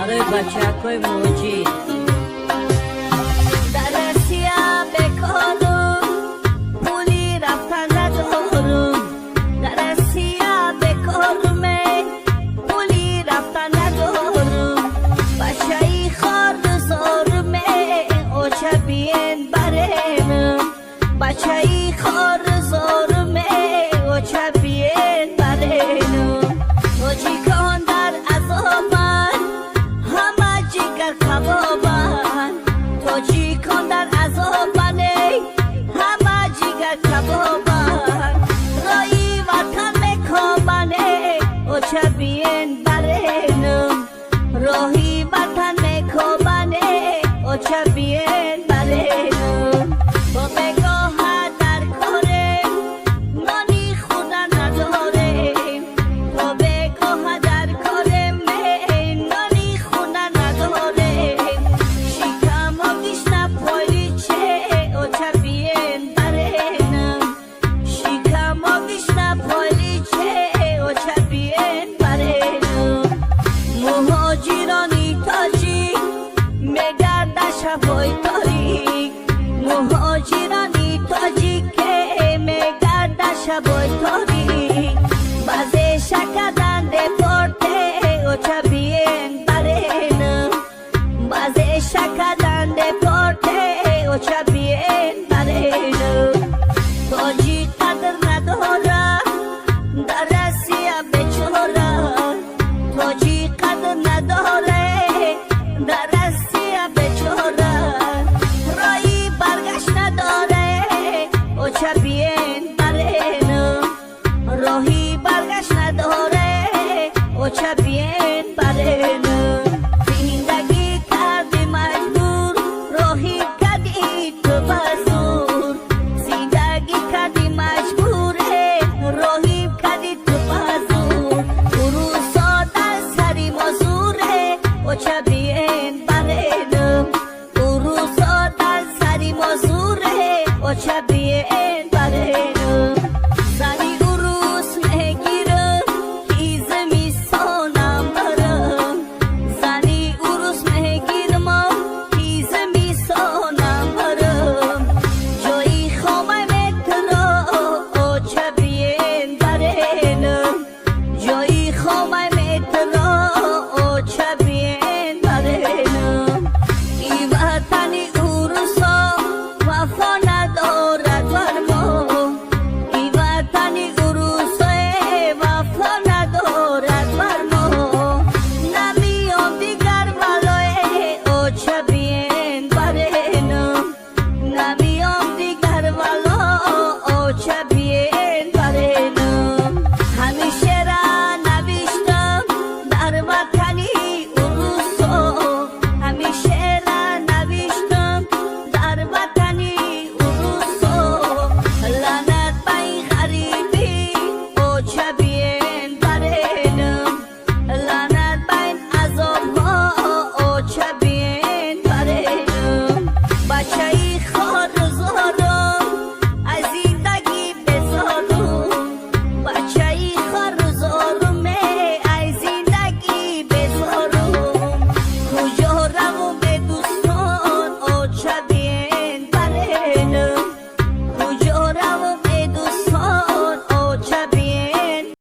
برای بچه‌های موجی در رسیا بکارم پولی رفتن ندارم در رسیا بکارم پولی رفتن ندارم بچه‌ای خارد زارمه اوچه بین برنم بچه‌ای خارد زارمه اوچه بین برنم اوچی کن در عذابن همه جگر کبابن تو چی کن در عذابن همه جگر کبابن رای وطن میکابنه اوچه بین برنم راهی وطن میکابنه اوچه بین برنم با بگاه در کارم نانی خودن ندارم با بگاه در کارم نانی خودن ندارم شکم آگیش نپایلی چه اوچه بین برنم شکم آگیش نپایلی چه اوچه بین برنم مهاجرانی تاجی میگرده شبای تاریک مهاجرانی تاجی که میگرده شبای تاریک بعضی شکدن دپورته اوچه بین برنم بعضی شکدن دپورته اوچه بین برنم تاجی قدر نداره در رسیا بچوره تاجی قدر نداره در رسیا بچوره رایی برگشت نداره اوچه بین برنم راهی برگشت نداره اوچه بین برنم زندگی کردی مجبور راهی کردی تو بزور زندگی کردی مجبوره راهی کردی تو بزور فروسا در سری مزوره اوچه